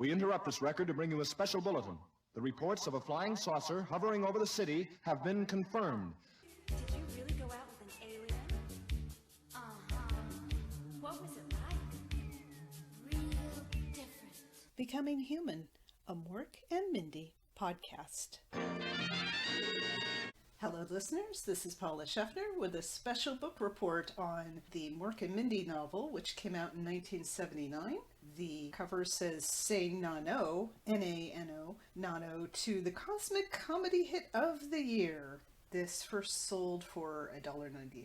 We interrupt this record to bring you a special bulletin. The reports of a flying saucer hovering over the city have been confirmed. Did you really go out with an alien? Uh-huh. What was it like? Real different. Becoming Human, a Mork and Mindy podcast. Hello listeners, this is Paula Scheffner with a special book report on the Mork and Mindy novel, which came out in 1979. The cover says Say Nano, N-A-N-O, Nano, to the cosmic comedy hit of the year. This first sold for $1.95.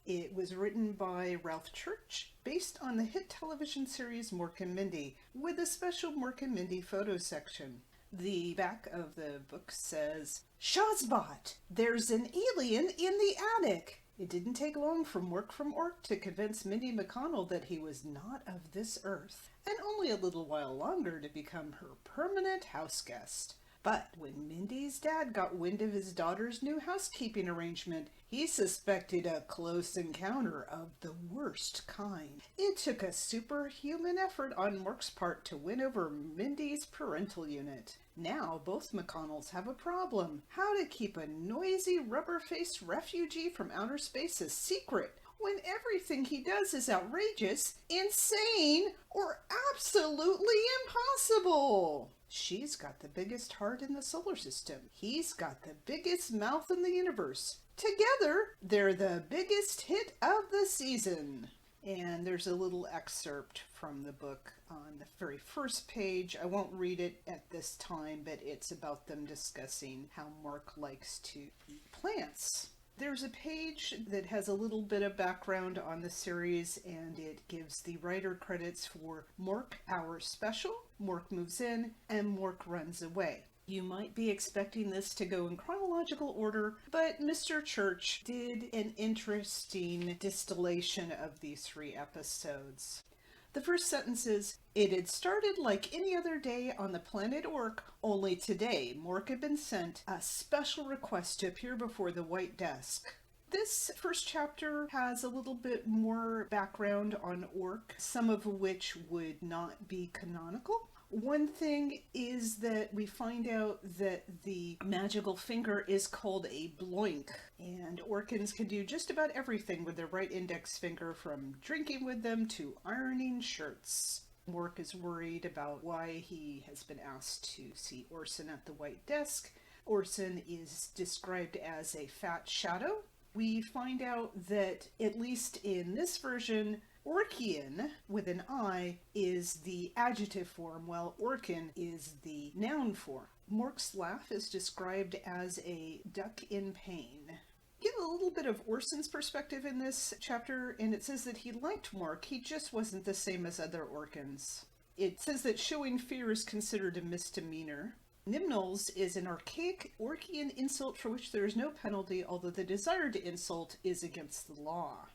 It was written by Ralph Church, based on the hit television series Mork and Mindy, with a special Mork and Mindy photo section. The back of the book says, Shazbot! There's an alien in the attic! It didn't take long for Mork from Ork to convince Mindy McConnell that he was not of this earth, and only a little while longer to become her permanent house guest. But when Mindy's dad got wind of his daughter's new housekeeping arrangement, he suspected a close encounter of the worst kind. It took a superhuman effort on Mork's part to win over Mindy's parental unit. Now both McConnells have a problem: how to keep a noisy, rubber-faced refugee from outer space a secret when everything he does is outrageous, insane, or absolutely impossible. She's got the biggest heart in the solar system. He's got the biggest mouth in the universe. Together, they're the biggest hit of the season. And there's a little excerpt from the book on the very first page. I won't read it at this time, but it's about them discussing how Mork likes to eat plants. There's a page that has a little bit of background on the series, and it gives the writer credits for Mork Hour Special, Mork Moves In, and Mork Runs Away. You might be expecting this to go in chronological order, but Mr. Church did an interesting distillation of these 3 episodes. The first sentence is, it had started like any other day on the planet Ork, only today Mork had been sent a special request to appear before the White Desk. This first chapter has a little bit more background on Ork, some of which would not be canonical. One thing is that we find out that the magical finger is called a bloink, and Orkans can do just about everything with their right index finger, from drinking with them to ironing shirts. Mork is worried about why he has been asked to see Orson at the White Desk. Orson is described as a fat shadow. We find out that, at least in this version, Orkian, with an I, is the adjective form, while Orkin is the noun form. Mork's laugh is described as a duck in pain. Get a little bit of Orson's perspective in this chapter, and it says that he liked Mork, he just wasn't the same as other Orkans. It says that showing fear is considered a misdemeanor. Nimnals is an archaic Orkian insult for which there is no penalty, although the desire to insult is against the law.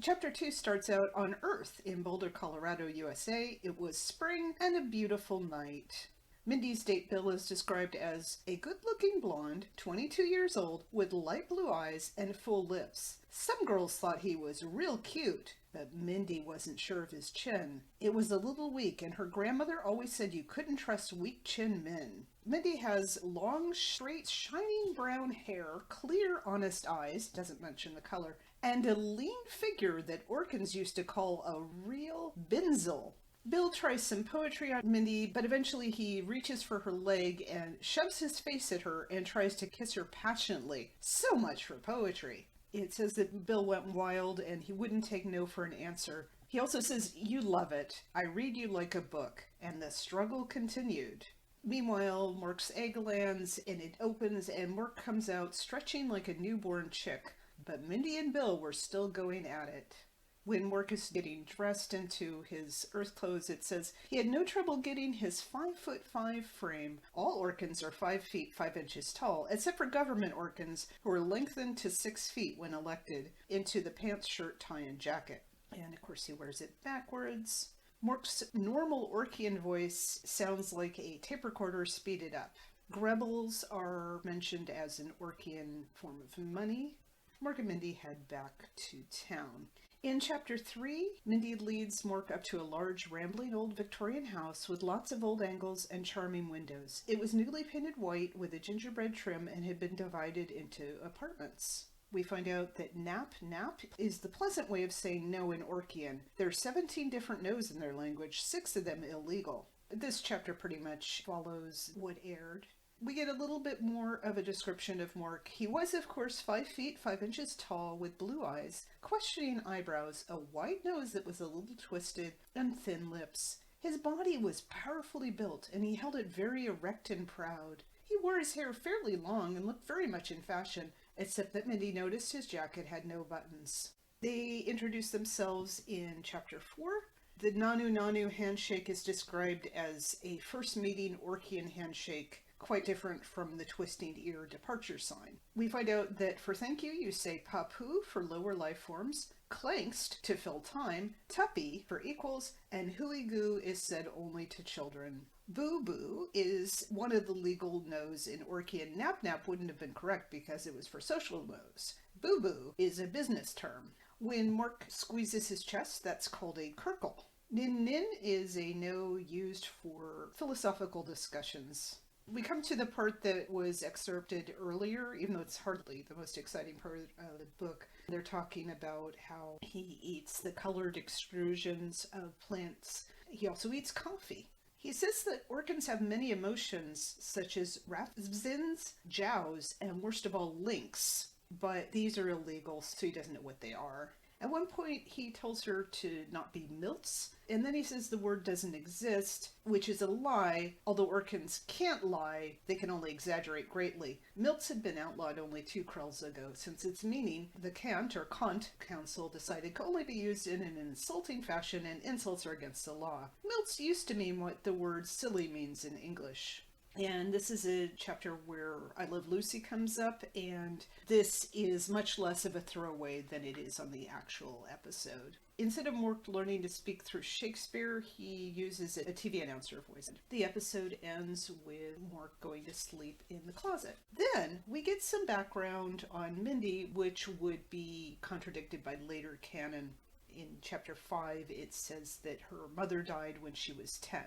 Chapter 2 starts out on Earth in Boulder, Colorado, USA. It was spring and a beautiful night. Mindy's date bill is described as a good-looking blonde, 22 years old, with light blue eyes and full lips. Some girls thought he was real cute, but Mindy wasn't sure of his chin. It was a little weak, and her grandmother always said you couldn't trust weak-chin men. Mindy has long, straight, shining brown hair, clear, honest eyes, doesn't mention the color, and a lean figure that Orkans used to call a real binzel. Bill tries some poetry on Mindy, but eventually he reaches for her leg and shoves his face at her and tries to kiss her passionately. So much for poetry. It says that Bill went wild and he wouldn't take no for an answer. He also says, "You love it. I read you like a book." And the struggle continued. Meanwhile, Mork's egg lands and it opens, and Mork comes out stretching like a newborn chick. But Mindy and Bill were still going at it. When Mork is getting dressed into his Earth clothes, it says he had no trouble getting his 5'5" frame. All Orkans are 5 feet 5 inches tall, except for government Orkans, who are lengthened to 6 feet when elected, into the pants, shirt, tie, and jacket. And of course he wears it backwards. Mork's normal Orkian voice sounds like a tape recorder speeded up. Grebels are mentioned as an Orkian form of money. Mork and Mindy head back to town. In Chapter 3, Mindy leads Mork up to a large, rambling old Victorian house with lots of old angles and charming windows. It was newly painted white with a gingerbread trim and had been divided into apartments. We find out that nap is the pleasant way of saying no in Orcian. There are 17 different no's in their language, 6 of them illegal. This chapter pretty much follows what aired. We get a little bit more of a description of Mork. He was, of course, 5 feet 5 inches tall with blue eyes, questioning eyebrows, a wide nose that was a little twisted, and thin lips. His body was powerfully built, and he held it very erect and proud. He wore his hair fairly long and looked very much in fashion, except that Mindy noticed his jacket had no buttons. They introduce themselves in Chapter 4. The Nanu handshake is described as a first meeting Orcian handshake, quite different from the twisting ear departure sign. We find out that for thank you say papu for lower life forms, klankst to fill time, tuppy for equals, and huigu is said only to children. Boo-boo is one of the legal no's in Orcian. Nap wouldn't have been correct because it was for social no's. Boo-boo is a business term. When Mork squeezes his chest, that's called a kirkle. Nin is a no used for philosophical discussions. We come to the part that was excerpted earlier, even though it's hardly the most exciting part of the book. They're talking about how he eats the colored extrusions of plants. He also eats coffee. He says that orcans have many emotions, such as rafzins, jows, and worst of all, lynx. But these are illegal, so he doesn't know what they are. At one point, he tells her to not be milts, and then he says the word doesn't exist, which is a lie. Although orcans can't lie, they can only exaggerate greatly. Milts had been outlawed only 2 krells ago, since its meaning, the Kant or Kant Council decided could only be used in an insulting fashion, and insults are against the law. Milts used to mean what the word silly means in English. And this is a chapter where I Love Lucy comes up, and this is much less of a throwaway than it is on the actual episode. Instead of Mork learning to speak through Shakespeare, he uses a TV announcer voice. The episode ends with Mork going to sleep in the closet. Then we get some background on Mindy, which would be contradicted by later canon. In Chapter 5, it says that her mother died when she was 10.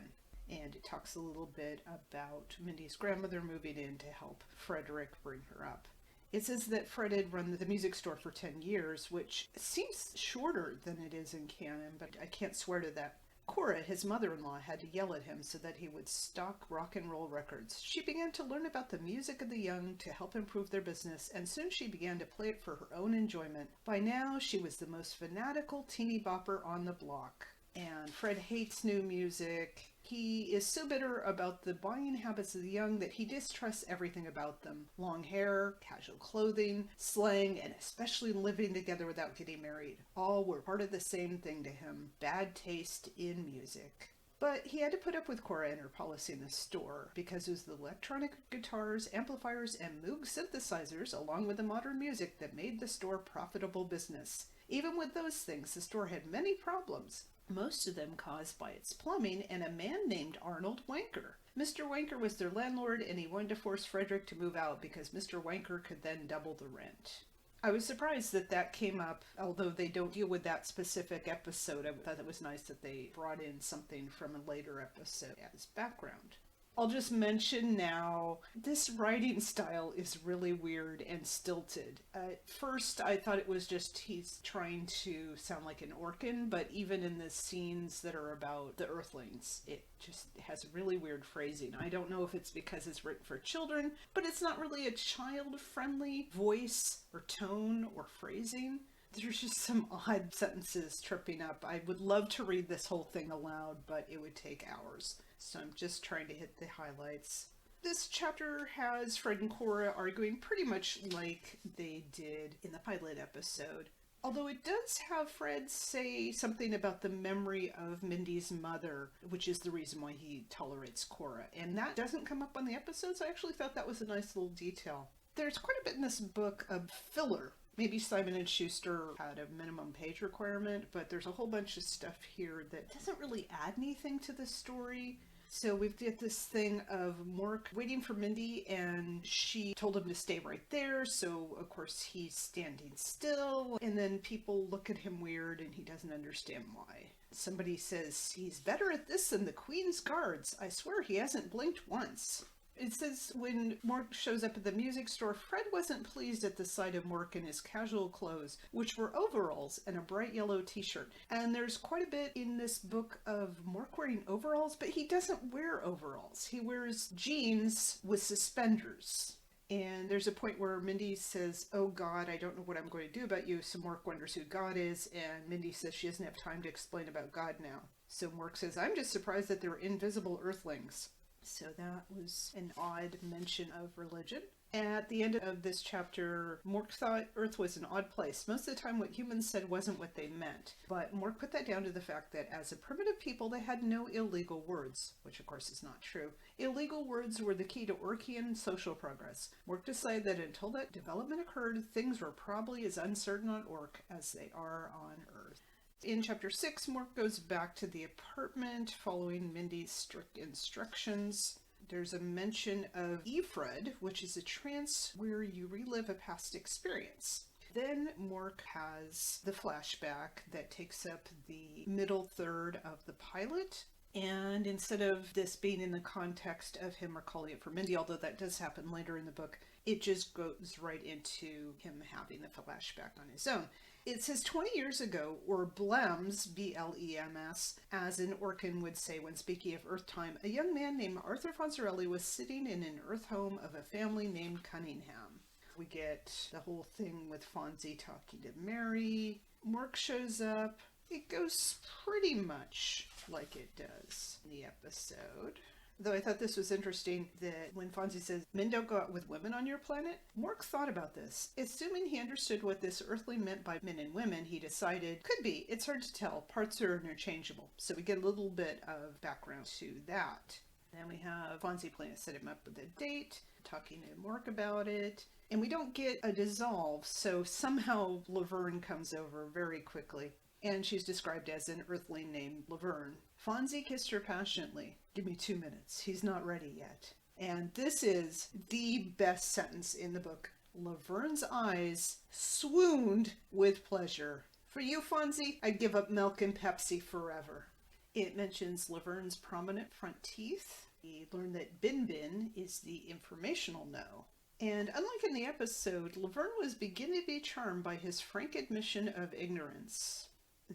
And it talks a little bit about Mindy's grandmother moving in to help Frederick bring her up. It says that Fred had run the music store for 10 years, which seems shorter than it is in canon, but I can't swear to that. Cora, his mother-in-law, had to yell at him so that he would stock rock and roll records. She began to learn about the music of the young to help improve their business, and soon she began to play it for her own enjoyment. By now, she was the most fanatical teeny bopper on the block. And Fred hates new music. He is so bitter about the buying habits of the young that he distrusts everything about them. Long hair, casual clothing, slang, and especially living together without getting married. All were part of the same thing to him. Bad taste in music. But he had to put up with Cora and her policy in the store, because it was the electronic guitars, amplifiers, and Moog synthesizers, along with the modern music, that made the store profitable business. Even with those things, the store had many problems. Most of them caused by its plumbing and a man named Arnold Wanker. Mr. Wanker was their landlord, and he wanted to force Frederick to move out because Mr. Wanker could then double the rent. I was surprised that that came up, although they don't deal with that specific episode. I thought it was nice that they brought in something from a later episode as background. I'll just mention now, this writing style is really weird and stilted. At first, I thought it was just he's trying to sound like an Orcan, but even in the scenes that are about the Earthlings, it just has really weird phrasing. I don't know if it's because it's written for children, but it's not really a child-friendly voice or tone or phrasing. There's just some odd sentences tripping up. I would love to read this whole thing aloud, but it would take hours. So I'm just trying to hit the highlights. This chapter has Fred and Cora arguing pretty much like they did in the pilot episode. Although it does have Fred say something about the memory of Mindy's mother, which is the reason why he tolerates Cora. And that doesn't come up on the episodes. I actually thought that was a nice little detail. There's quite a bit in this book of filler. Maybe Simon & Schuster had a minimum page requirement, but there's a whole bunch of stuff here that doesn't really add anything to the story. So we've got this thing of Mork waiting for Mindy, and she told him to stay right there, so of course he's standing still, and then people look at him weird and he doesn't understand why. Somebody says, he's better at this than the Queen's guards. I swear he hasn't blinked once. It says when Mork shows up at the music store, Fred wasn't pleased at the sight of Mork in his casual clothes, which were overalls and a bright yellow t-shirt. And there's quite a bit in this book of Mork wearing overalls, but he doesn't wear overalls. He wears jeans with suspenders. And there's a point where Mindy says, oh God, I don't know what I'm going to do about you. So Mork wonders who God is, and Mindy says she doesn't have time to explain about God now. So Mork says, I'm just surprised that they're invisible earthlings. So that was an odd mention of religion. At the end of this chapter, Mork thought Earth was an odd place. Most of the time what humans said wasn't what they meant. But Mork put that down to the fact that as a primitive people, they had no illegal words, which of course is not true. Illegal words were the key to Orkian social progress. Mork decided that until that development occurred, things were probably as uncertain on Ork as they are on Earth. In chapter 6, Mork goes back to the apartment following Mindy's strict instructions. There's a mention of Ephred, which is a trance where you relive a past experience. Then Mork has the flashback that takes up the middle third of the pilot. And instead of this being in the context of him recalling it for Mindy, although that does happen later in the book, it just goes right into him having the flashback on his own. It says 20 years ago, or Blems, B-L-E-M-S, as an Orkin would say when speaking of Earth time, a young man named Arthur Fonzarelli was sitting in an Earth home of a family named Cunningham. We get the whole thing with Fonzie talking to Mary. Mork shows up. It goes pretty much like it does in the episode. Though I thought this was interesting that when Fonzie says, men don't go out with women on your planet, Mork thought about this. Assuming he understood what this earthly meant by men and women, he decided, could be, it's hard to tell, parts are interchangeable. So we get a little bit of background to that. Then we have Fonzie planning to set him up with a date, talking to Mork about it. And we don't get a dissolve, so somehow Laverne comes over very quickly. And she's described as an earthling named Laverne. Fonzie kissed her passionately. Give me 2 minutes. He's not ready yet. And this is the best sentence in the book. Laverne's eyes swooned with pleasure. For you, Fonzie, I'd give up milk and Pepsi forever. It mentions Laverne's prominent front teeth. We learn that Bin Bin is the informational no. And unlike in the episode, Laverne was beginning to be charmed by his frank admission of ignorance.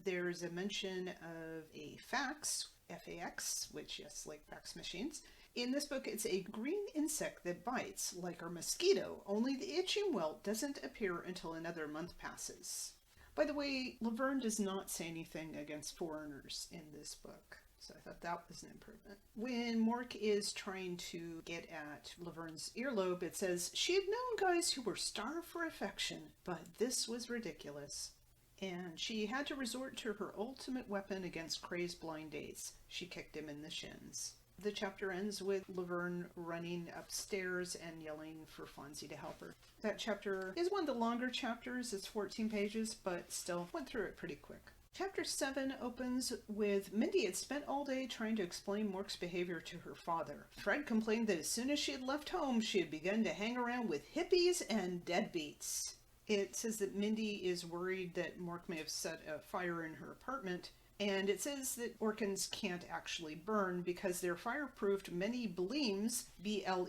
There's a mention of a fax, F-A-X, which, yes, like fax machines. In this book, it's a green insect that bites, like our mosquito, only the itching welt doesn't appear until another month passes. By the way, Laverne does not say anything against foreigners in this book, so I thought that was an improvement. When Mork is trying to get at Laverne's earlobe, it says, she had known guys who were starved for affection, but this was ridiculous. And she had to resort to her ultimate weapon against crazed blind dates. She kicked him in the shins. The chapter ends with Laverne running upstairs and yelling for Fonzie to help her. That chapter is one of the longer chapters. It's 14 pages, but still went through it pretty quick. Chapter 7 opens with Mindy had spent all day trying to explain Mork's behavior to her father. Fred complained that as soon as she had left home, she had begun to hang around with hippies and deadbeats. It says that Mindy is worried that Mork may have set a fire in her apartment, and it says that Orkins can't actually burn because they're fireproofed many Bleams, B-L-E-A-M-S,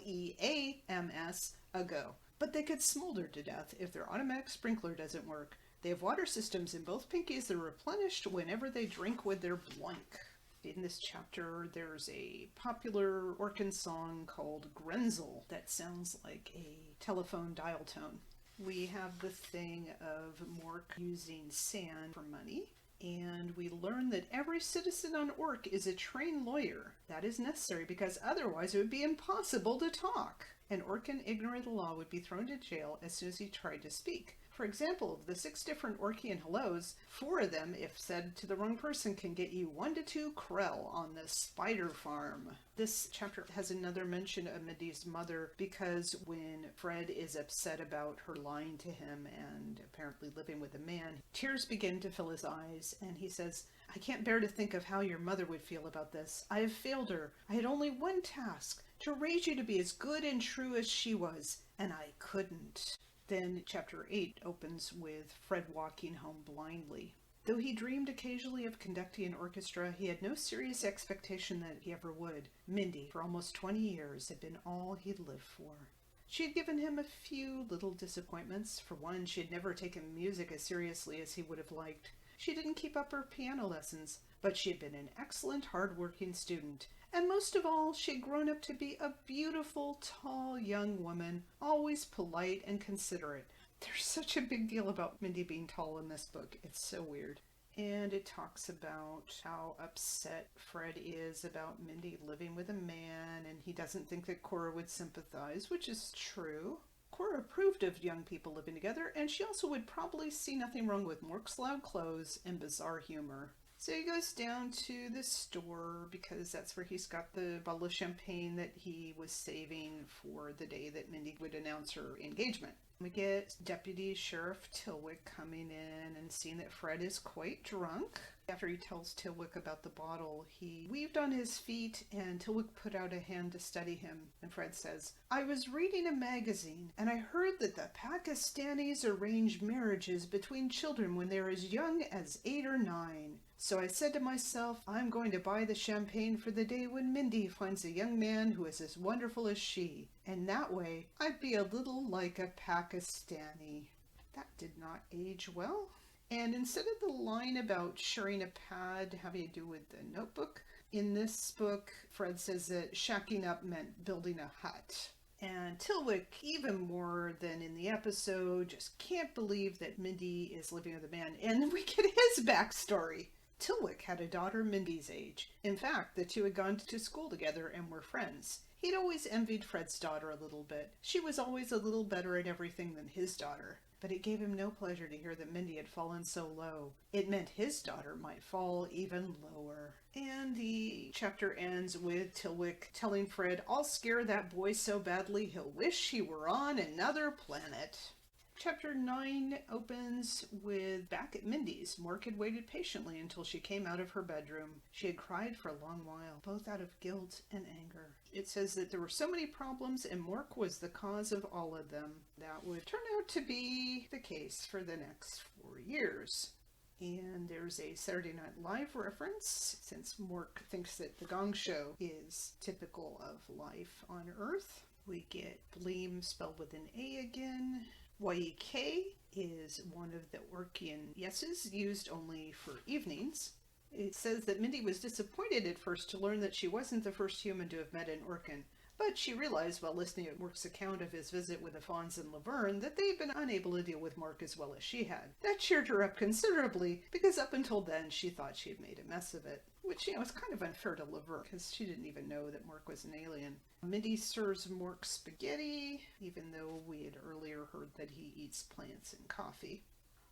ago. But they could smolder to death if their automatic sprinkler doesn't work. They have water systems in both pinkies that are replenished whenever they drink with their blank. In this chapter, there's a popular Orkin song called Grenzel that sounds like a telephone dial tone. We have the thing of Mork using sand for money, and we learn that every citizen on Ork is a trained lawyer. That is necessary because otherwise it would be impossible to talk. An Orkin ignorant of the law would be thrown to jail as soon as he tried to speak. For example, of the 6 different Orkian hellos, 4 of them, if said to the wrong person, can get you 1 to 2 krell on the spider farm. This chapter has another mention of Mindy's mother, because when Fred is upset about her lying to him and apparently living with a man, tears begin to fill his eyes, and he says, "I can't bear to think of how your mother would feel about this. I have failed her. I had only one task, to raise you to be as good and true as she was, and I couldn't." Then chapter 8 opens with Fred walking home blindly. Though he dreamed occasionally of conducting an orchestra, he had no serious expectation that he ever would. Mindy, for almost 20 years, had been all he'd lived for. She had given him a few little disappointments. For one, she had never taken music as seriously as he would have liked. She didn't keep up her piano lessons, but she had been an excellent, hard-working student. And most of all, she had grown up to be a beautiful, tall young woman, always polite and considerate. There's such a big deal about Mindy being tall in this book. It's so weird. And it talks about how upset Fred is about Mindy living with a man, and he doesn't think that Cora would sympathize, which is true. Cora approved of young people living together, and she also would probably see nothing wrong with Mork's loud clothes and bizarre humor. So he goes down to the store because that's where he's got the bottle of champagne that he was saving for the day that Mindy would announce her engagement. We get Deputy Sheriff Tilwick coming in and seeing that Fred is quite drunk. After he tells Tilwick about the bottle, he weaved on his feet and Tilwick put out a hand to steady him. And Fred says, "I was reading a magazine and I heard that the Pakistanis arrange marriages between children when they're as young as 8 or 9. So I said to myself, I'm going to buy the champagne for the day when Mindy finds a young man who is as wonderful as she. And that way, I'd be a little like a Pakistani." That did not age well. And instead of the line about sharing a pad having to do with the notebook, in this book, Fred says that shacking up meant building a hut. And Tilwick, even more than in the episode, just can't believe that Mindy is living with a man. And we get his backstory. Tilwick had a daughter Mindy's age. In fact, the two had gone to school together and were friends. He'd always envied Fred's daughter a little bit. She was always a little better at everything than his daughter. But it gave him no pleasure to hear that Mindy had fallen so low. It meant his daughter might fall even lower. And the chapter ends with Tilwick telling Fred, "I'll scare that boy so badly he'll wish he were on another planet." Chapter 9 opens with back at Mindy's. Mork had waited patiently until she came out of her bedroom. She had cried for a long while, both out of guilt and anger. It says that there were so many problems and Mork was the cause of all of them. That would turn out to be the case for the next 4 years. And there's a Saturday Night Live reference, since Mork thinks that the Gong Show is typical of life on Earth. We get Bleem spelled with an A again. YEK is one of the Orkian yeses used only for evenings. It says that Mindy was disappointed at first to learn that she wasn't the first human to have met an Orkin, but she realized while listening to Mork's account of his visit with the Fawns and Laverne that they had been unable to deal with Mork as well as she had. That cheered her up considerably, because up until then she thought she had made a mess of it. Which, is kind of unfair to Laverne, because she didn't even know that Mork was an alien. Mindy serves Mork spaghetti, even though we had earlier heard that he eats plants and coffee.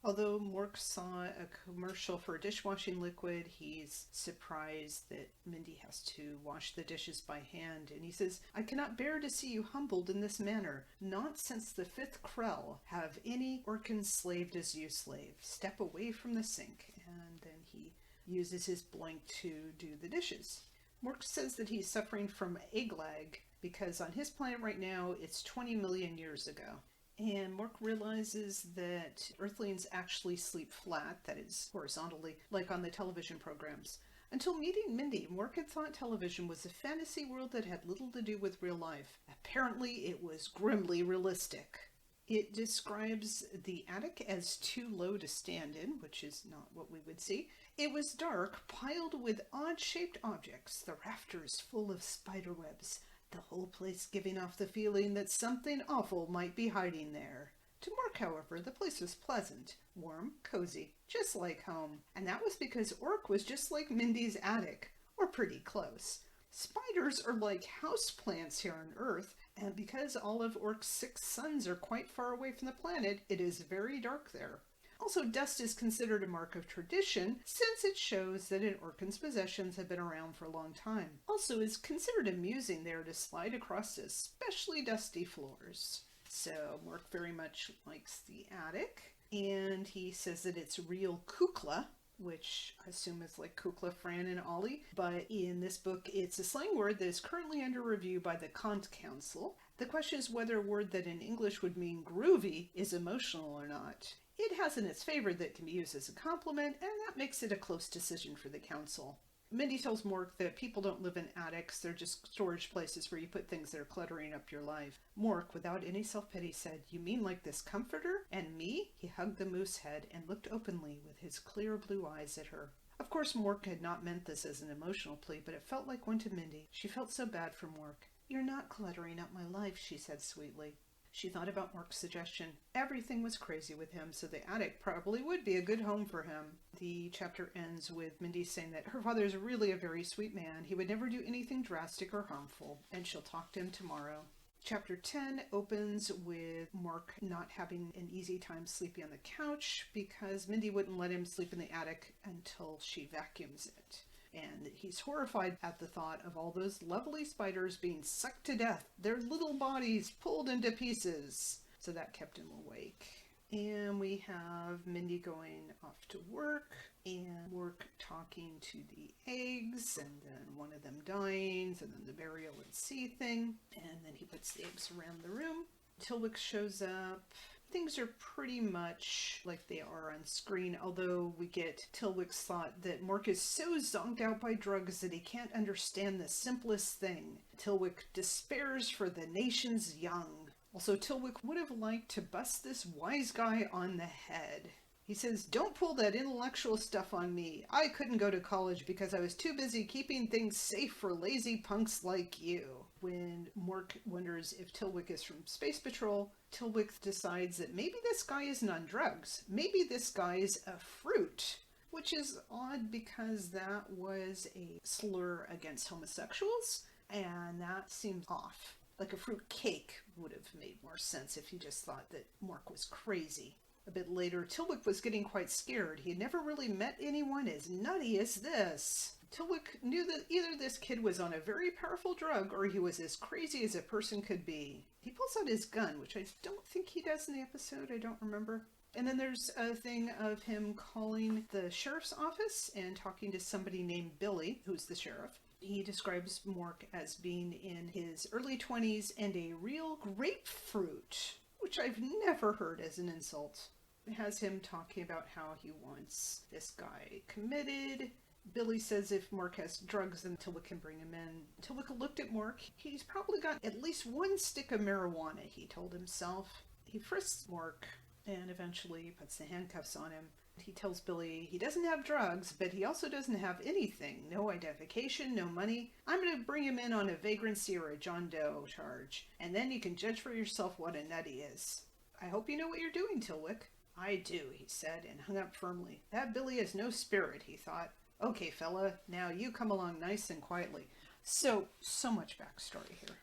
Although Mork saw a commercial for dishwashing liquid, he's surprised that Mindy has to wash the dishes by hand, and he says, "I cannot bear to see you humbled in this manner. Not since the 5th Krell have any Orkans slaved as you slave. Step away from the sink." And then he uses his blank to do the dishes. Mork says that he's suffering from egg lag because on his planet right now it's 20 million years ago. And Mork realizes that Earthlings actually sleep flat, that is, horizontally, like on the television programs. Until meeting Mindy, Mork had thought television was a fantasy world that had little to do with real life. Apparently it was grimly realistic. It describes the attic as too low to stand in, which is not what we would see. It was dark, piled with odd-shaped objects, the rafters full of spider webs, the whole place giving off the feeling that something awful might be hiding there. To Mork, however, the place was pleasant, warm, cozy, just like home. And that was because Ork was just like Mindy's attic, or pretty close. Spiders are like houseplants here on Earth, And because all of Ork's 6 sons are quite far away from the planet, it is very dark there. Also, dust is considered a mark of tradition since it shows that an Orkan's possessions have been around for a long time. Also, it's considered amusing there to slide across especially dusty floors. So, Mork very much likes the attic, and he says that it's real kukla, which I assume is like Kukla, Fran, and Ollie, but in this book it's a slang word that is currently under review by the Kant Council. The question is whether a word that in English would mean groovy is emotional or not. It has in its favor that it can be used as a compliment, and that makes it a close decision for the council. Mindy tells Mork that people don't live in attics, they're just storage places where you put things that are cluttering up your life. Mork, without any self-pity, said, "You mean like this comforter? And me?" He hugged the moose head and looked openly with his clear blue eyes at her. Of course, Mork had not meant this as an emotional plea, but it felt like one to Mindy. She felt so bad for Mork. "You're not cluttering up my life," she said sweetly. She thought about Mork's suggestion. Everything was crazy with him, so the attic probably would be a good home for him. The chapter ends with Mindy saying that her father is really a very sweet man. He would never do anything drastic or harmful, and she'll talk to him tomorrow. Chapter 10 opens with Mork not having an easy time sleeping on the couch because Mindy wouldn't let him sleep in the attic until she vacuums it. And he's horrified at the thought of all those lovely spiders being sucked to death, their little bodies pulled into pieces. So that kept him awake. And we have Mindy going off to work, and Mork talking to the eggs, and then one of them dying, and then the burial at sea thing. And then he puts the eggs around the room. Tilwick shows up. Things are pretty much like they are on screen, although we get Tilwick's thought that Mork is so zonked out by drugs that he can't understand the simplest thing. Tilwick despairs for the nation's young. Also, Tilwick would have liked to bust this wise guy on the head. He says, "Don't pull that intellectual stuff on me. I couldn't go to college because I was too busy keeping things safe for lazy punks like you." When Mork wonders if Tilwick is from Space Patrol, Tilwick decides that maybe this guy isn't on drugs. Maybe this guy is a fruit, which is odd because that was a slur against homosexuals, and that seems off. Like a fruit cake would have made more sense if he just thought that Mork was crazy. A bit later, Tilwick was getting quite scared. He had never really met anyone as nutty as this. Tilwick knew that either this kid was on a very powerful drug or he was as crazy as a person could be. He pulls out his gun, which I don't think he does in the episode. I don't remember. And then there's a thing of him calling the sheriff's office and talking to somebody named Billy, who's the sheriff. He describes Mork as being in his early 20s and a real grapefruit, which I've never heard as an insult. It has him talking about how he wants this guy committed. Billy says if Mork has drugs, then Tilwick can bring him in. Tilwick looked at Mork. He's probably got at least one stick of marijuana, he told himself. He frisks Mork and eventually puts the handcuffs on him. He tells Billy he doesn't have drugs, but he also doesn't have anything. No identification, no money. I'm going to bring him in on a vagrancy or a John Doe charge, and then you can judge for yourself what a nut he is. I hope you know what you're doing, Tilwick. I do, he said, and hung up firmly. That Billy has no spirit, he thought. Okay, fella, now you come along nice and quietly. So much backstory here.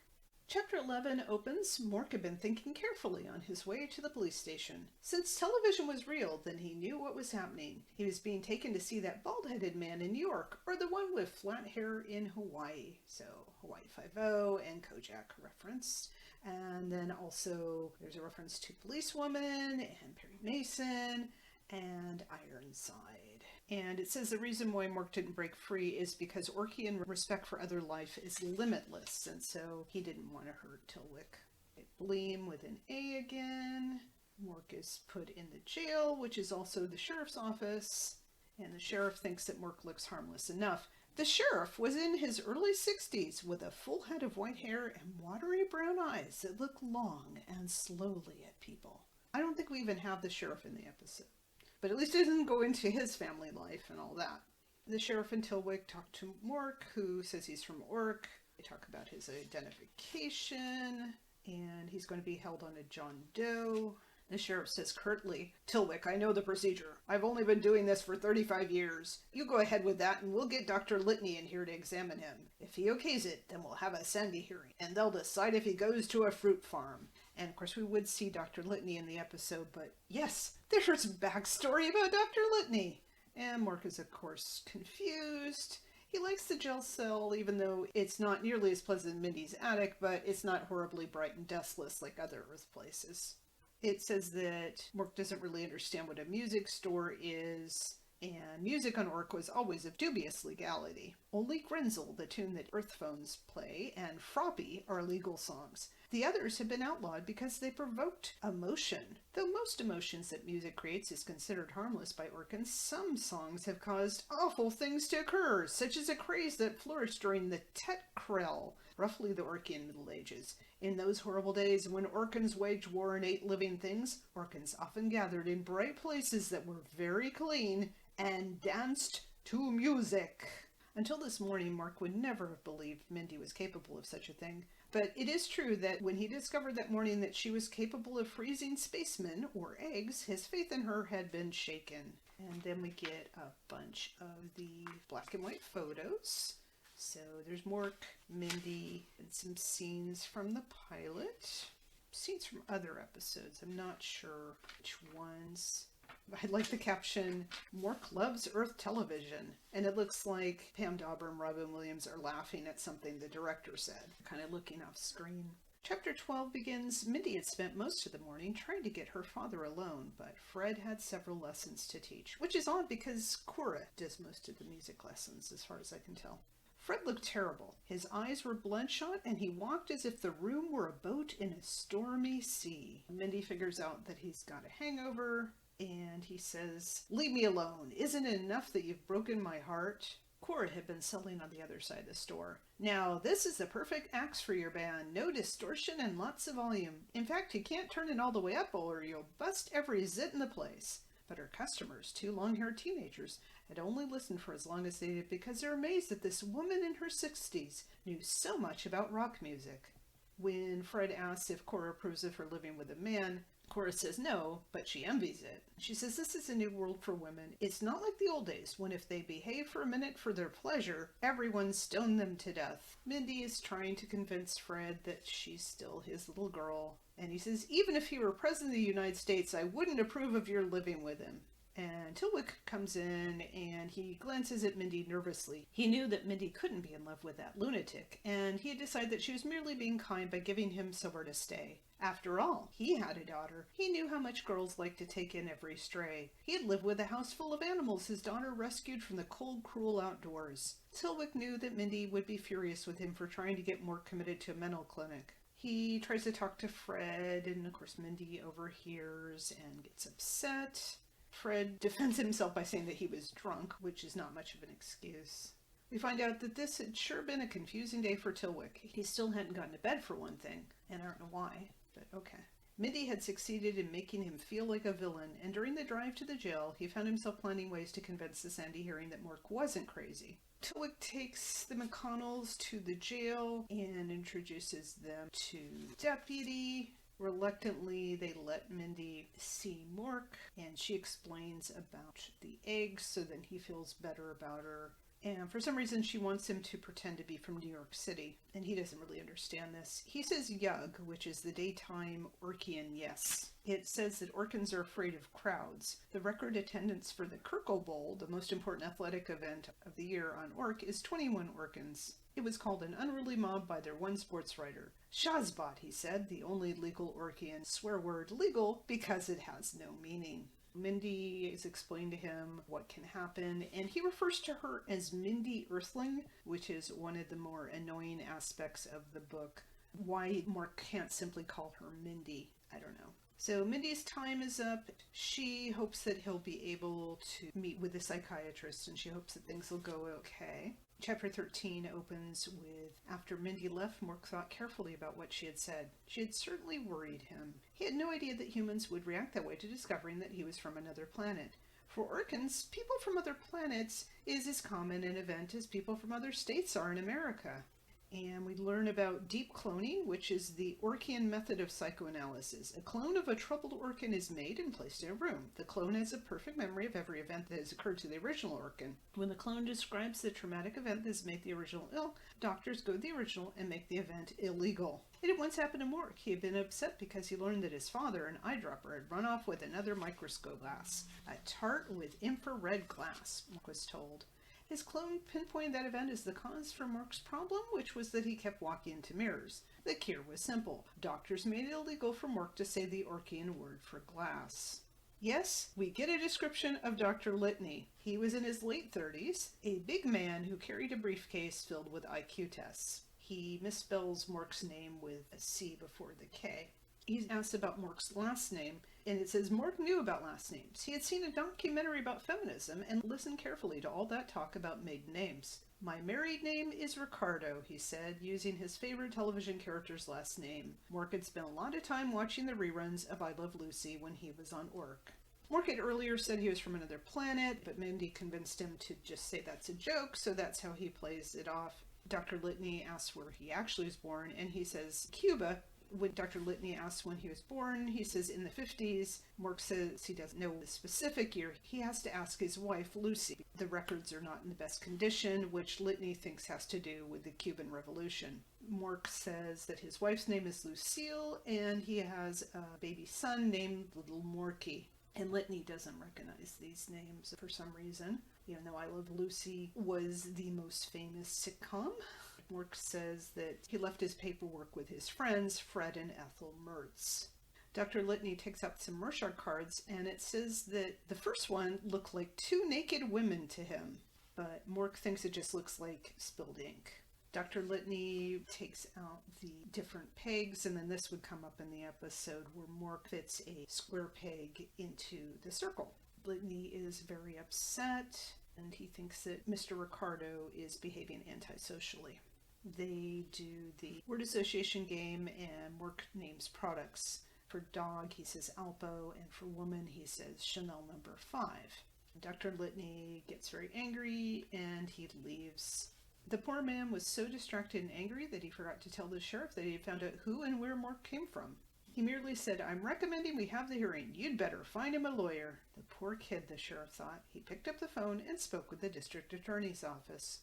Chapter 11 opens, Mork had been thinking carefully on his way to the police station. Since television was real, then he knew what was happening. He was being taken to see that bald-headed man in New York, or the one with flat hair in Hawaii. So, Hawaii Five-0 and Kojak referenced. And then also, there's a reference to Policewoman and Perry Mason and Ironside. And it says the reason why Mork didn't break free is because Orkian respect for other life is limitless, and so he didn't want to hurt Tilwick. Bleem with an A again. Mork is put in the jail, which is also the sheriff's office, and the sheriff thinks that Mork looks harmless enough. The sheriff was in his early 60s with a full head of white hair and watery brown eyes that look long and slowly at people. I don't think we even have the sheriff in the episode. But at least it doesn't go into his family life and all that. The sheriff and Tilwick talk to Mork, who says he's from Ork. They talk about his identification, and he's going to be held on a John Doe. The sheriff says curtly, "Tilwick, I know the procedure. I've only been doing this for 35 years. You go ahead with that and we'll get Dr. Litney in here to examine him. If he okays it, then we'll have a Sandy hearing, and they'll decide if he goes to a fruit farm." And of course we would see Dr. Litney in the episode, but yes, there's backstory about Dr. Litney. And Mork is of course confused. He likes the jail cell, even though it's not nearly as pleasant as Mindy's attic, but it's not horribly bright and dustless like other Earth places. It says that Mork doesn't really understand what a music store is, and music on Ork was always of dubious legality. Only Grenzel, the tune that Earth phones play, and Froppy are legal songs. The others have been outlawed because they provoked emotion. Though most emotions that music creates is considered harmless by Orkans, some songs have caused awful things to occur, such as a craze that flourished during the Tet Krel, roughly the Orkian Middle Ages. In those horrible days when Orkans waged war and ate living things, Orkans often gathered in bright places that were very clean and danced to music. Until this morning, Mork would never have believed Mindy was capable of such a thing. But it is true that when he discovered that morning that she was capable of freezing spacemen, or eggs, his faith in her had been shaken. And then we get a bunch of the black and white photos. So there's Mork, Mindy, and some scenes from the pilot. Scenes from other episodes. I'm not sure which ones. I like the caption, "Mork loves Earth television." And it looks like Pam Dauber and Robin Williams are laughing at something the director said, kind of looking off screen. Chapter 12 begins. Mindy had spent most of the morning trying to get her father alone, but Fred had several lessons to teach, which is odd because Cora does most of the music lessons, as far as I can tell. Fred looked terrible. His eyes were bloodshot, and he walked as if the room were a boat in a stormy sea. Mindy figures out that he's got a hangover, and he says, "Leave me alone. Isn't it enough that you've broken my heart?" Cora had been selling on the other side of the store. "Now, this is the perfect axe for your band. No distortion and lots of volume. In fact, you can't turn it all the way up or you'll bust every zit in the place." But her customers, two long-haired teenagers, had only listened for as long as they did because they're amazed that this woman in her 60s knew so much about rock music. When Fred asks if Cora approves of her living with a man, Cora says no, but she envies it. She says this is a new world for women. It's not like the old days when if they behave for a minute for their pleasure, everyone stoned them to death. Mindy is trying to convince Fred that she's still his little girl. And he says, "Even if he were president of the United States, I wouldn't approve of your living with him." And Tilwick comes in and he glances at Mindy nervously. He knew that Mindy couldn't be in love with that lunatic, and he had decided that she was merely being kind by giving him somewhere to stay. After all, he had a daughter. He knew how much girls like to take in every stray. He had lived with a house full of animals his daughter rescued from the cold, cruel outdoors. Tilwick knew that Mindy would be furious with him for trying to get more committed to a mental clinic. He tries to talk to Fred, and of course Mindy overhears and gets upset. Fred defends himself by saying that he was drunk, which is not much of an excuse. We find out that this had sure been a confusing day for Tilwick. He still hadn't gotten to bed for one thing, and I don't know why, but okay. Mindy had succeeded in making him feel like a villain, and during the drive to the jail, he found himself planning ways to convince the Sandy hearing that Mork wasn't crazy. Tilwick takes the McConnells to the jail and introduces them to Deputy. Reluctantly, they let Mindy see Mork, and she explains about the eggs so that he feels better about her. And for some reason, she wants him to pretend to be from New York City, and he doesn't really understand this. He says Yug, which is the daytime Orkian yes. It says that Orkans are afraid of crowds. The record attendance for the Kirkle Bowl, the most important athletic event of the year on Ork, is 21 Orkans. It was called an unruly mob by their one sports writer. Shazbot, he said, the only legal Orkian swear word legal because it has no meaning. Mindy is explaining to him what can happen, and he refers to her as Mindy Earthling, which is one of the more annoying aspects of the book. Why Mork can't simply call her Mindy, I don't know. So Mindy's time is up. She hopes that he'll be able to meet with a psychiatrist, and she hopes that things will go okay. Chapter 13 opens with, after Mindy left, Mork thought carefully about what she had said. She had certainly worried him. He had no idea that humans would react that way to discovering that he was from another planet. For Orkans, people from other planets is as common an event as people from other states are in America. And we learn about deep cloning, which is the Orkian method of psychoanalysis. A clone of a troubled Orkin is made and placed in a room. The clone has a perfect memory of every event that has occurred to the original Orkin. When the clone describes the traumatic event that has made the original ill, doctors go to the original and make the event illegal. It had once happened to Mork. He had been upset because he learned that his father, an eyedropper, had run off with another microscope glass. A tart with infrared glass, Mork was told. His clone pinpointed that event as the cause for Mork's problem, which was that he kept walking into mirrors. The cure was simple. Doctors made it illegal for Mork to say the Orkian word for glass. Yes, we get a description of Dr. Litney. He was in his late 30s, a big man who carried a briefcase filled with IQ tests. He misspells Mork's name with a C before the K. He's asked about Mork's last name, and it says Mork knew about last names. He had seen a documentary about feminism and listened carefully to all that talk about maiden names. My married name is Ricardo, he said, using his favorite television character's last name. Mork had spent a lot of time watching the reruns of I Love Lucy when he was on Ork. Mork had earlier said he was from another planet, but Mindy convinced him to just say that's a joke, so that's how he plays it off. Dr. Litney asks where he actually was born, and he says Cuba. When Dr. Litney asks when he was born, he says in the 50s. Mork says he doesn't know the specific year. He has to ask his wife, Lucy. The records are not in the best condition, which Litney thinks has to do with the Cuban Revolution. Mork says that his wife's name is Lucille, and he has a baby son named Little Morky. And Litney doesn't recognize these names for some reason, even though I Love Lucy was the most famous sitcom. Mork says that he left his paperwork with his friends, Fred and Ethel Mertz. Dr. Litney takes out some Rorschach cards, and it says that the first one looked like two naked women to him, but Mork thinks it just looks like spilled ink. Dr. Litney takes out the different pegs, and then this would come up in the episode where Mork fits a square peg into the circle. Litney is very upset, and he thinks that Mr. Ricardo is behaving antisocially. They do the word association game, and Mork names products. For dog, he says Alpo, and for woman, he says Chanel No. 5. Dr. Litney gets very angry, and he leaves. The poor man was so distracted and angry that he forgot to tell the sheriff that he had found out who and where Mork came from. He merely said, "I'm recommending we have the hearing. You'd better find him a lawyer." The poor kid, the sheriff thought. He picked up the phone and spoke with the district attorney's office.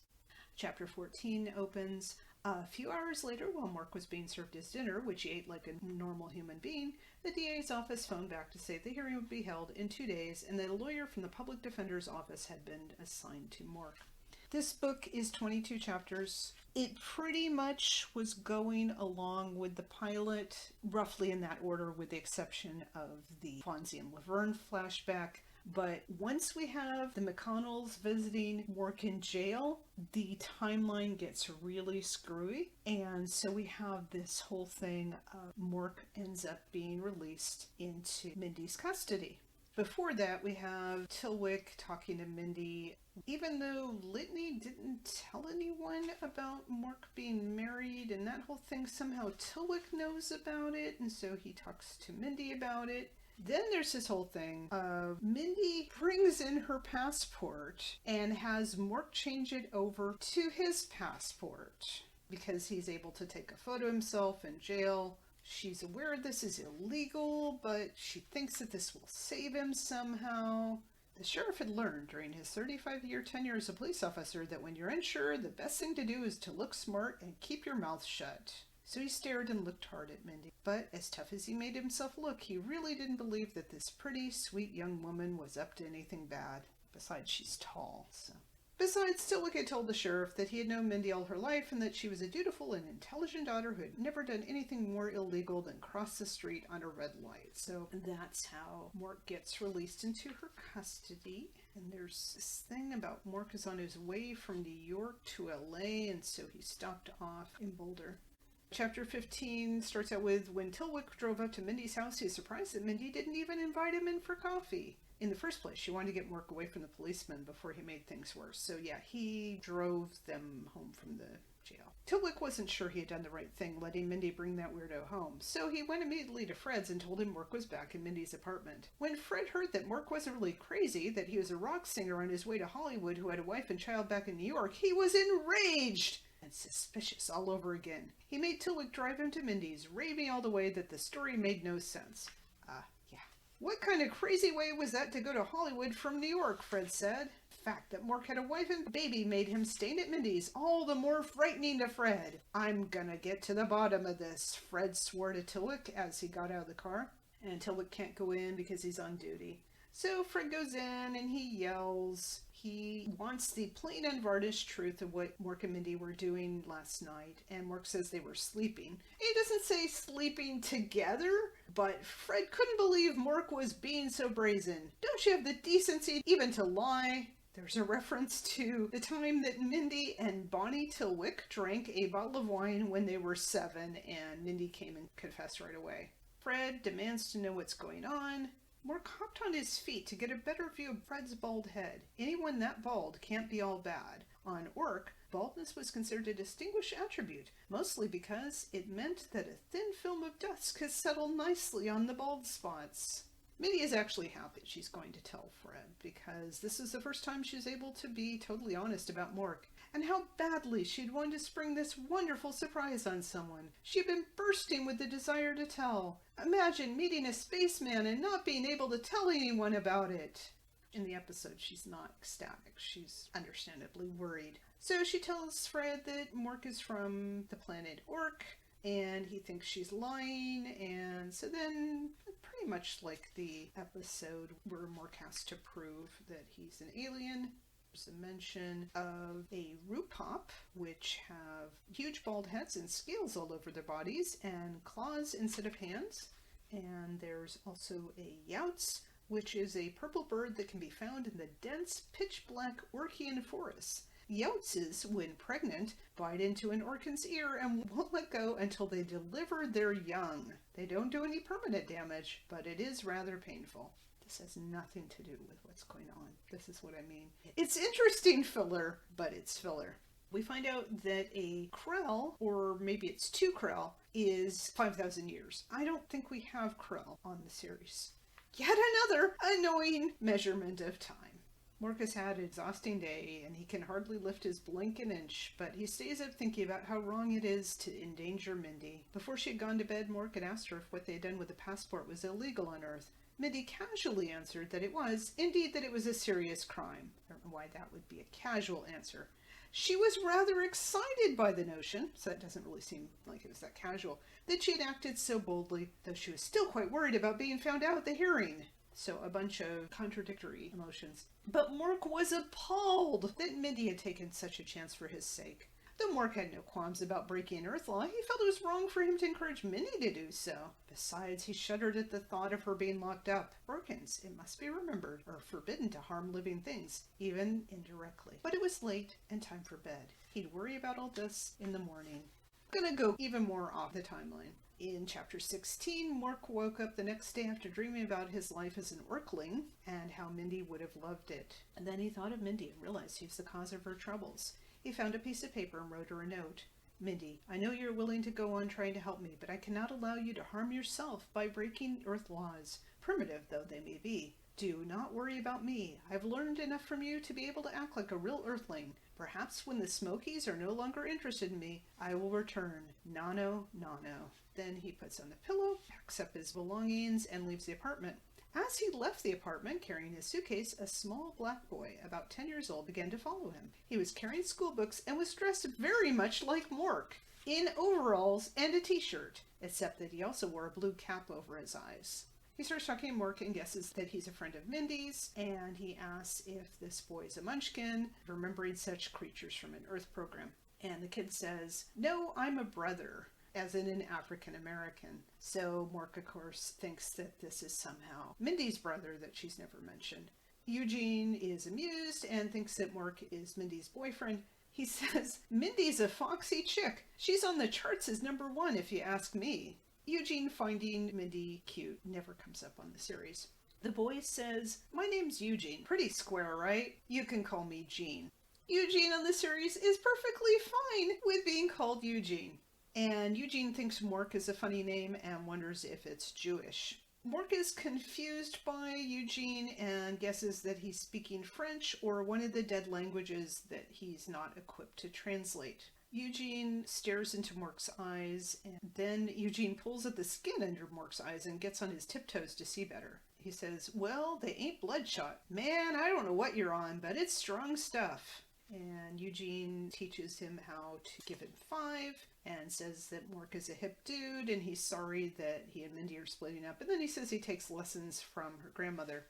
Chapter 14 opens a few hours later while Mork was being served his dinner, which he ate like a normal human being. The DA's office phoned back to say the hearing would be held in 2 days and that a lawyer from the public defender's office had been assigned to Mork. This book is 22 chapters. It pretty much was going along with the pilot, roughly in that order, with the exception of the Fonzie and Laverne flashback. But once we have the McConnells visiting Mork in jail, the timeline gets really screwy. And so we have this whole thing of Mork ends up being released into Mindy's custody. Before that, we have Tilwick talking to Mindy. Even though Litney didn't tell anyone about Mork being married and that whole thing, somehow Tilwick knows about it, and so he talks to Mindy about it. Then there's this whole thing of Mindy brings in her passport and has Mork change it over to his passport because he's able to take a photo of himself in jail. She's aware this is illegal, but she thinks that this will save him somehow. The sheriff had learned during his 35-year tenure as a police officer that when you're unsure, the best thing to do is to look smart and keep your mouth shut. So he stared and looked hard at Mindy. But as tough as he made himself look, he really didn't believe that this pretty, sweet young woman was up to anything bad. Besides, she's tall, so... Besides, Tilwick had told the sheriff that he had known Mindy all her life and that she was a dutiful and intelligent daughter who had never done anything more illegal than cross the street on a red light. So that's how Mork gets released into her custody. And there's this thing about Mork is on his way from New York to LA, and so he stopped off in Boulder. Chapter 15 starts out with when Tilwick drove up to Mindy's house, he was surprised that Mindy didn't even invite him in for coffee. In the first place, she wanted to get Mork away from the policeman before he made things worse. So yeah, he drove them home from the jail. Tilwick wasn't sure he had done the right thing, letting Mindy bring that weirdo home. So he went immediately to Fred's and told him Mork was back in Mindy's apartment. When Fred heard that Mork wasn't really crazy, that he was a rock singer on his way to Hollywood who had a wife and child back in New York, he was enraged! And suspicious all over again. He made Tilwick drive him to Mindy's, raving all the way that the story made no sense. Yeah. What kind of crazy way was that to go to Hollywood from New York, Fred said. The fact that Mork had a wife and baby made him staying at Mindy's all the more frightening to Fred. I'm gonna get to the bottom of this, Fred swore to Tilwick as he got out of the car. And Tilwick can't go in because he's on duty. So Fred goes in and he yells. He wants the plain unvarnished truth of what Mork and Mindy were doing last night, and Mork says they were sleeping. He doesn't say sleeping together, but Fred couldn't believe Mork was being so brazen. Don't you have the decency even to lie? There's a reference to the time that Mindy and Bonnie Tilwick drank a bottle of wine when they were 7, and Mindy came and confessed right away. Fred demands to know what's going on. Mork hopped on his feet to get a better view of Fred's bald head. Anyone that bald can't be all bad. On Ork, baldness was considered a distinguished attribute, mostly because it meant that a thin film of dust could settle nicely on the bald spots. Mindy is actually happy she's going to tell Fred, because this is the first time she's able to be totally honest about Mork, and how badly she'd wanted to spring this wonderful surprise on someone. She'd been bursting with the desire to tell. Imagine meeting a spaceman and not being able to tell anyone about it. In the episode, she's not ecstatic. She's understandably worried. So she tells Fred that Mork is from the planet Ork, and he thinks she's lying, and so then, pretty much like the episode where Mork has to prove that he's an alien, there's a mention of a Rupop, which have huge bald heads and scales all over their bodies, and claws instead of hands. And there's also a Youts, which is a purple bird that can be found in the dense, pitch-black Orkian forests. Youtses, when pregnant, bite into an Orkin's ear and won't let go until they deliver their young. They don't do any permanent damage, but it is rather painful. This has nothing to do with what's going on. This is what I mean. It's interesting filler, but it's filler. We find out that a Krell, or maybe it's 2 Krell, is 5,000 years. I don't think we have Krell on the series. Yet another annoying measurement of time. Mork has had an exhausting day, and he can hardly lift his blink an inch, but he stays up thinking about how wrong it is to endanger Mindy. Before she had gone to bed, Mork had asked her if what they had done with the passport was illegal on Earth. Mindy casually answered that it was, indeed that it was a serious crime. I don't know why that would be a casual answer. She was rather excited by the notion, so that doesn't really seem like it was that casual, that she had acted so boldly, though she was still quite worried about being found out at the hearing. So a bunch of contradictory emotions. But Mork was appalled that Mindy had taken such a chance for his sake. Though Mork had no qualms about breaking Earth law, he felt it was wrong for him to encourage Mindy to do so. Besides, he shuddered at the thought of her being locked up. Orkans, it must be remembered, are forbidden to harm living things, even indirectly. But it was late and time for bed. He'd worry about all this in the morning. I'm gonna go even more off the timeline. In chapter 16, Mork woke up the next day after dreaming about his life as an Orkling and how Mindy would have loved it. And then he thought of Mindy and realized he was the cause of her troubles. He found a piece of paper and wrote her a note. Mindy, I know you're willing to go on trying to help me, but I cannot allow you to harm yourself by breaking Earth laws, primitive though they may be. Do not worry about me. I've learned enough from you to be able to act like a real Earthling. Perhaps when the Smokies are no longer interested in me, I will return. Nano, Nano. Then he puts on the pillow, packs up his belongings, and leaves the apartment. As he left the apartment carrying his suitcase, a small black boy, about 10 years old, began to follow him. He was carrying school books and was dressed very much like Mork, in overalls and a t-shirt, except that he also wore a blue cap over his eyes. He starts talking to Mork and guesses that he's a friend of Mindy's, and he asks if this boy's a munchkin, remembering such creatures from an Earth program. And the kid says, "No, I'm a brother," as in an African American. So Mork, of course, thinks that this is somehow Mindy's brother that she's never mentioned. Eugene is amused and thinks that Mork is Mindy's boyfriend. He says, "Mindy's a foxy chick. She's on the charts as #1 if you ask me." Eugene, finding Mindy cute, never comes up on the series. The boy says, "My name's Eugene. Pretty square, right? You can call me Gene." Eugene on the series is perfectly fine with being called Eugene. And Eugene thinks Mork is a funny name and wonders if it's Jewish. Mork is confused by Eugene and guesses that he's speaking French or one of the dead languages that he's not equipped to translate. Eugene stares into Mork's eyes, and then Eugene pulls at the skin under Mork's eyes and gets on his tiptoes to see better. He says, "Well, they ain't bloodshot. Man, I don't know what you're on, but it's strong stuff." And Eugene teaches him how to give him 5 and says that Mork is a hip dude and he's sorry that he and Mindy are splitting up. And then he says he takes lessons from her grandmother.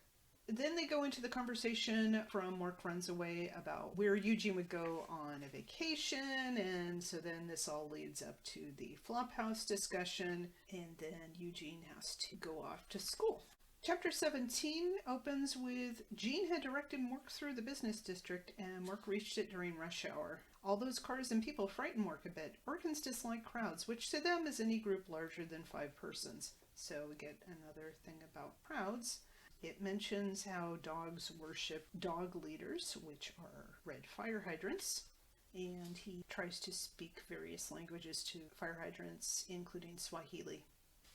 Then they go into the conversation from Mork runs away about where Eugene would go on a vacation, and so then this all leads up to the Flophouse discussion, and then Eugene has to go off to school. Chapter 17 opens with Gene had directed Mork through the business district, and Mork reached it during rush hour. All those cars and people frighten Mork a bit. Orcans dislike crowds, which to them is any group larger than 5 persons. So we get another thing about crowds. It mentions how dogs worship dog leaders, which are red fire hydrants, and he tries to speak various languages to fire hydrants, including Swahili.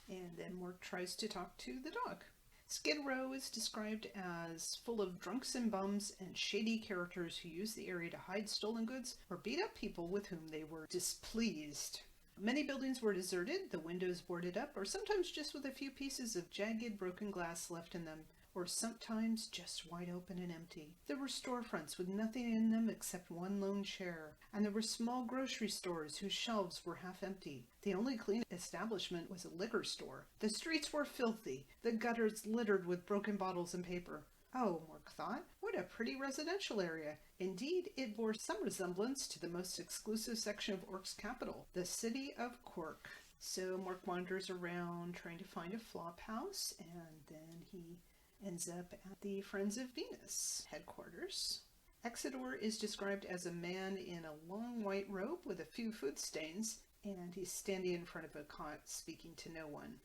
And then Mork tries to talk to the dog. Skid Row is described as full of drunks and bums and shady characters who use the area to hide stolen goods or beat up people with whom they were displeased. Many buildings were deserted, the windows boarded up, or sometimes just with a few pieces of jagged, broken glass left in them, or sometimes just wide open and empty. There were storefronts with nothing in them except one lone chair, and there were small grocery stores whose shelves were half empty. The only clean establishment was a liquor store. The streets were filthy, the gutters littered with broken bottles and paper. Oh, Mork thought, what a pretty residential area. Indeed, it bore some resemblance to the most exclusive section of Ork's capital, the city of Cork. So Mork wanders around trying to find a flop house, and then he ends up at the Friends of Venus headquarters. Exidor is described as a man in a long white robe with a few food stains, and he's standing in front of a cot speaking to no one.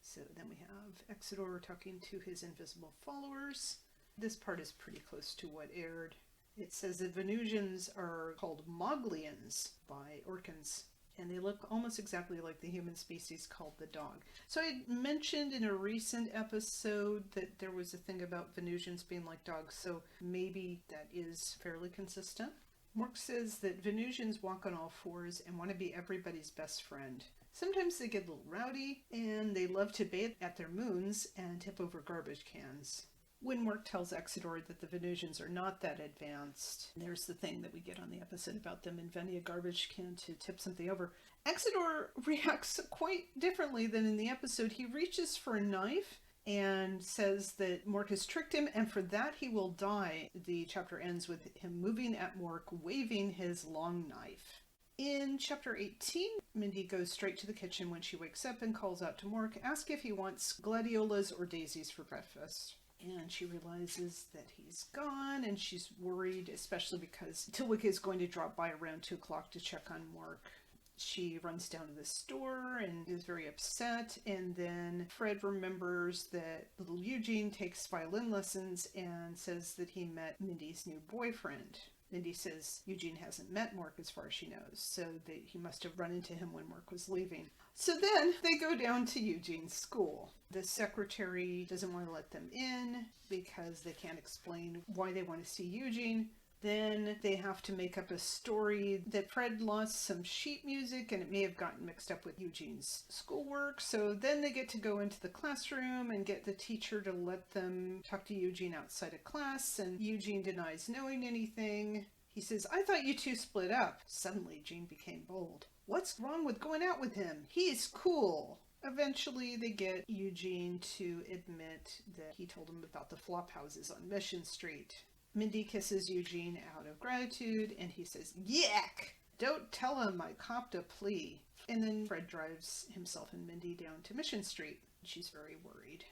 So then we have Exidor talking to his invisible followers. This part is pretty close to what aired. It says that Venusians are called Moglians by Orcans, and they look almost exactly like the human species called the dog. So I mentioned in a recent episode that there was a thing about Venusians being like dogs, so maybe that is fairly consistent. Mork says that Venusians walk on all fours and want to be everybody's best friend. Sometimes they get a little rowdy, and they love to bathe at their moons and tip over garbage cans. When Mork tells Exidor that the Venusians are not that advanced, there's the thing that we get on the episode about them inventing a garbage can to tip something over. Exidor reacts quite differently than in the episode. He reaches for a knife and says that Mork has tricked him, and for that he will die. The chapter ends with him moving at Mork, waving his long knife. In chapter 18, Mindy goes straight to the kitchen when she wakes up and calls out to Mork, asks if he wants gladiolas or daisies for breakfast. And she realizes that he's gone, and she's worried, especially because Tilwick is going to drop by around 2 o'clock to check on Mork. She runs down to the store and is very upset, and then Fred remembers that little Eugene takes violin lessons and says that he met Mindy's new boyfriend. Mindy says Eugene hasn't met Mork as far as she knows, so that he must have run into him when Mork was leaving. So then they go down to Eugene's school. The secretary doesn't want to let them in because they can't explain why they want to see Eugene. Then they have to make up a story that Fred lost some sheet music and it may have gotten mixed up with Eugene's schoolwork. So then they get to go into the classroom and get the teacher to let them talk to Eugene outside of class, and Eugene denies knowing anything. He says, "I thought you two split up." Suddenly Gene became bold. "What's wrong with going out with him? He's cool." Eventually they get Eugene to admit that he told him about the flop houses on Mission Street. Mindy kisses Eugene out of gratitude, and he says, "Yuck! Don't tell him I copped a plea." And then Fred drives himself and Mindy down to Mission Street. She's very worried.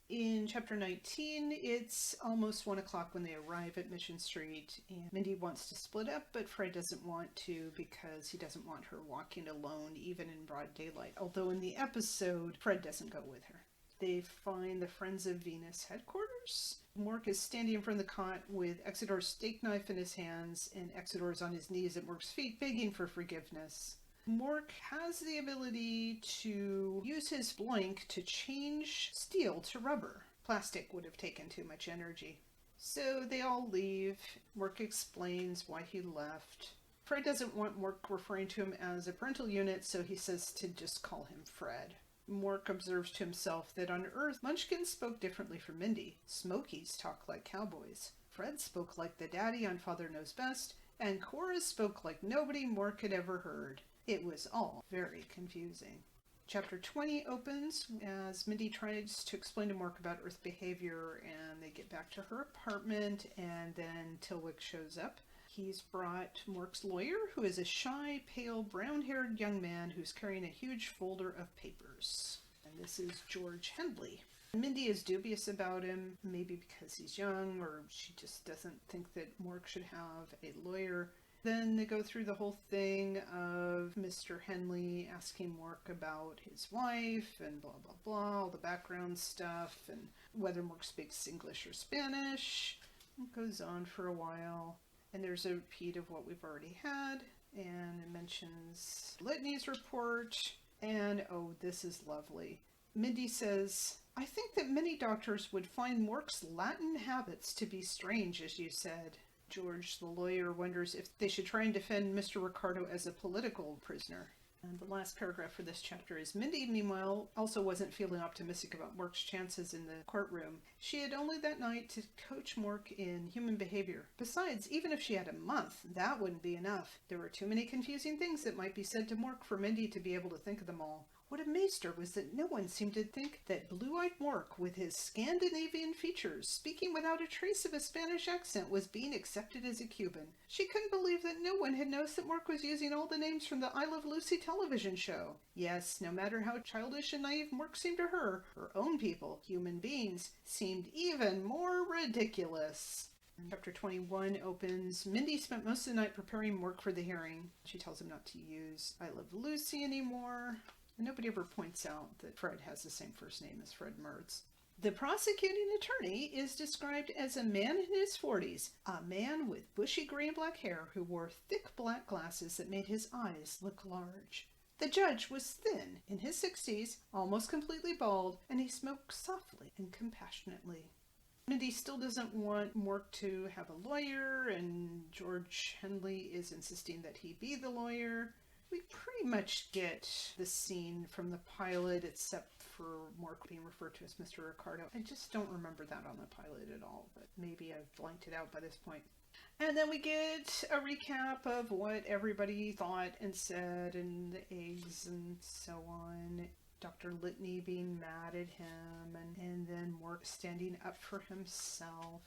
In chapter 19, it's almost 1 o'clock when they arrive at Mission Street, and Mindy wants to split up, but Fred doesn't want to because he doesn't want her walking alone, even in broad daylight. Although in the episode, Fred doesn't go with her. They find the Friends of Venus headquarters. Mork is standing in front of the cot with Exidor's steak knife in his hands, and Exidor is on his knees at Mork's feet, begging for forgiveness. Mork has the ability to use his blank to change steel to rubber. Plastic would have taken too much energy. So they all leave. Mork explains why he left. Fred doesn't want Mork referring to him as a parental unit, so he says to just call him Fred. Mork observes to himself that on Earth, Munchkins spoke differently from Mindy. Smokies talk like cowboys. Fred spoke like the daddy on Father Knows Best, and Cora spoke like nobody Mork had ever heard. It was all very confusing. Chapter 20 opens as Mindy tries to explain to Mork about Earth behavior, and they get back to her apartment, and then Tilwick shows up. He's brought Mork's lawyer, who is a shy, pale, brown-haired young man who's carrying a huge folder of papers. And this is George Hendley. Mindy is dubious about him, maybe because he's young, or she just doesn't think that Mork should have a lawyer. Then they go through the whole thing of Mr. Henley asking Mork about his wife and blah, blah, blah, all the background stuff, and whether Mork speaks English or Spanish. It goes on for a while. And there's a repeat of what we've already had, and it mentions Litany's report, and oh, this is lovely. Mindy says, I think that many doctors would find Mork's Latin habits to be strange, as you said. George, the lawyer, wonders if they should try and defend Mr. Ricardo as a political prisoner. And the last paragraph for this chapter is Mindy, meanwhile, also wasn't feeling optimistic about Mork's chances in the courtroom. She had only that night to coach Mork in human behavior. Besides, even if she had a month, that wouldn't be enough. There were too many confusing things that might be said to Mork for Mindy to be able to think of them all. What amazed her was that no one seemed to think that blue-eyed Mork, with his Scandinavian features, speaking without a trace of a Spanish accent, was being accepted as a Cuban. She couldn't believe that no one had noticed that Mork was using all the names from the I Love Lucy television show. Yes, no matter how childish and naive Mork seemed to her own people, human beings, seemed even more ridiculous. Chapter 21 opens. Mindy spent most of the night preparing Mork for the hearing. She tells him not to use I Love Lucy anymore. And nobody ever points out that Fred has the same first name as Fred Mertz. The prosecuting attorney is described as a man in his 40s, a man with bushy gray and black hair who wore thick black glasses that made his eyes look large. The judge was thin, in his 60s, almost completely bald, and he smoked softly and compassionately. Mindy still doesn't want Mork to have a lawyer, and George Hendley is insisting that he be the lawyer. We pretty much get the scene from the pilot, except for Mork being referred to as Mr. Ricardo. I just don't remember that on the pilot at all, but maybe I've blanked it out by this point. And then we get a recap of what everybody thought and said, and the eggs and so on. Dr. Litany being mad at him, and then Mork standing up for himself.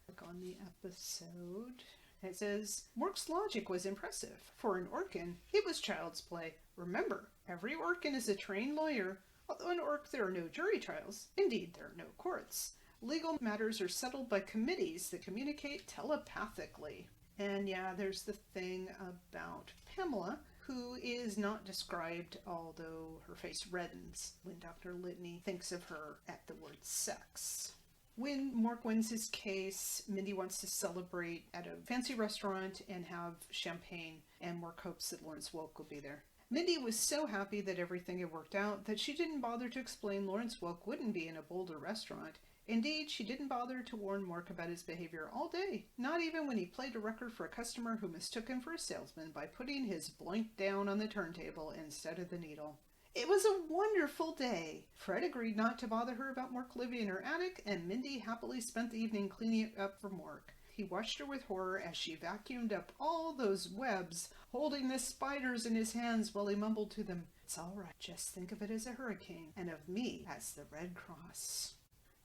Look on the episode. It says, Mork's logic was impressive. For an Orkin, it was child's play. Remember, every Orkin is a trained lawyer. Although in Ork there are no jury trials. Indeed, there are no courts. Legal matters are settled by committees that communicate telepathically. And yeah, there's the thing about Pamela, who is not described, although her face reddens when Dr. Litany thinks of her at the word sex. When Mork wins his case, Mindy wants to celebrate at a fancy restaurant and have champagne, and Mork hopes that Lawrence Welk will be there. Mindy was so happy that everything had worked out that she didn't bother to explain Lawrence Welk wouldn't be in a Boulder restaurant. Indeed, she didn't bother to warn Mork about his behavior all day, not even when he played a record for a customer who mistook him for a salesman by putting his blank down on the turntable instead of the needle. It was a wonderful day. Fred agreed not to bother her about Mork living in her attic, and Mindy happily spent the evening cleaning it up for Mork. He watched her with horror as she vacuumed up all those webs, holding the spiders in his hands while he mumbled to them, It's all right, just think of it as a hurricane, and of me as the Red Cross.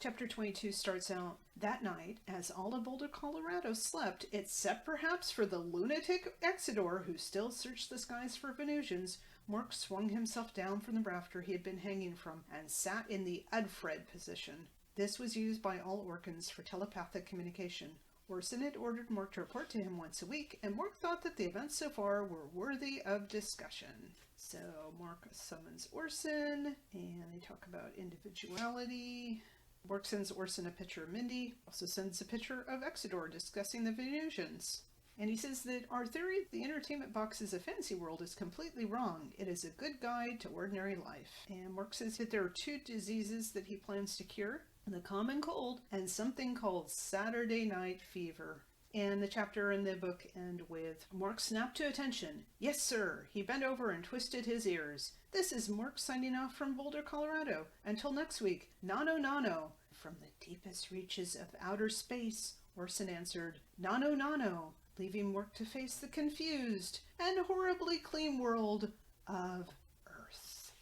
Chapter 22 starts out, that night, as all of Boulder, Colorado slept, except perhaps for the lunatic Exidor who still searched the skies for Venusians, Mork swung himself down from the rafter he had been hanging from and sat in the Udfred position. This was used by all Orkans for telepathic communication. Orson had ordered Mork to report to him once a week, and Mork thought that the events so far were worthy of discussion. So Mork summons Orson, and they talk about individuality. Mork sends Orson a picture of Mindy, also sends a picture of Exidor discussing the Venusians. And he says that our theory that the entertainment box is a fantasy world is completely wrong. It is a good guide to ordinary life. And Mork says that there are two diseases that he plans to cure, the common cold and something called Saturday night fever. And the chapter and the book end with Mork snapped to attention. Yes, sir. He bent over and twisted his ears. This is Mork signing off from Boulder, Colorado. Until next week, Nano Nano. From the deepest reaches of outer space, Orson answered, Nano Nano, leaving Mork to face the confused and horribly clean world of Earth.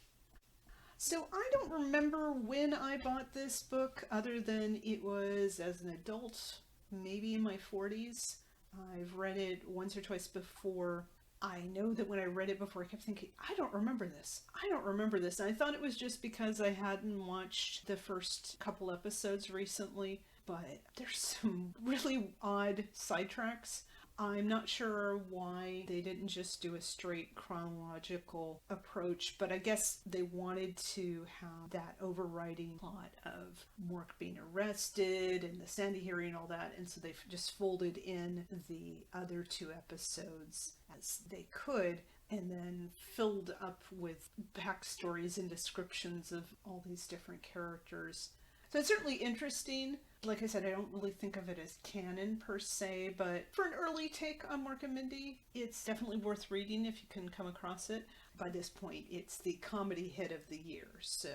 So I don't remember when I bought this book other than it was as an adult, maybe in my 40s. I've read it once or twice before. I know that when I read it before, I kept thinking, I don't remember this. I don't remember this. And I thought it was just because I hadn't watched the first couple episodes recently, but there's some really odd sidetracks. I'm not sure why they didn't just do a straight chronological approach, but I guess they wanted to have that overriding plot of Mork being arrested and the Sandy hearing and all that, and so they just folded in the other 2 episodes as they could, and then filled up with backstories and descriptions of all these different characters. So it's certainly interesting. Like I said, I don't really think of it as canon per se, but for an early take on Mork and Mindy, it's definitely worth reading if you can come across it. By this point, it's the comedy hit of the year, so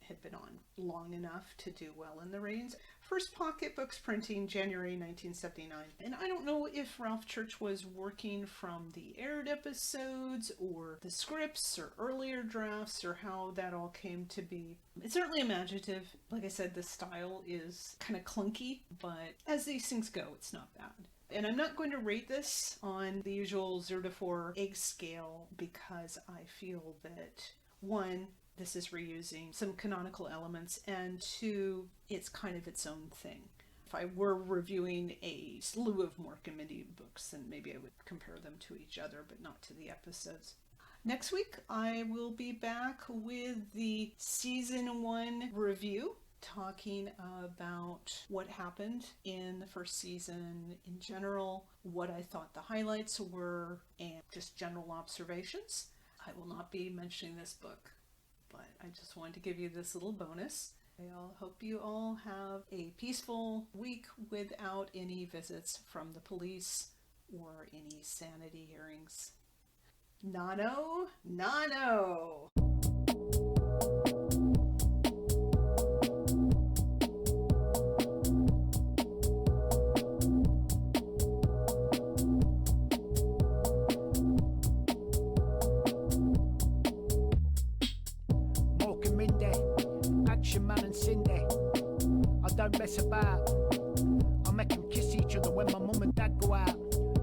it had been on long enough to do well in the ratings. First pocketbooks printing January 1979. And I don't know if Ralph Church was working from the aired episodes or the scripts or earlier drafts or how that all came to be. It's certainly imaginative. Like I said, the style is kind of clunky, but as these things go, it's not bad. And I'm not going to rate this on the usual 0 to 4 egg scale because I feel that, 1, this is reusing some canonical elements, and 2, it's kind of its own thing. If I were reviewing a slew of Mork and Mindy books, then maybe I would compare them to each other, but not to the episodes. Next week, I will be back with the season 1 review, talking about what happened in the first season in general, what I thought the highlights were, and just general observations. I will not be mentioning this book, but I just wanted to give you this little bonus. I hope you all have a peaceful week without any visits from the police or any sanity hearings. Nano, nano! Mork and Mindy, BHMAM and Cindy. I don't mess about,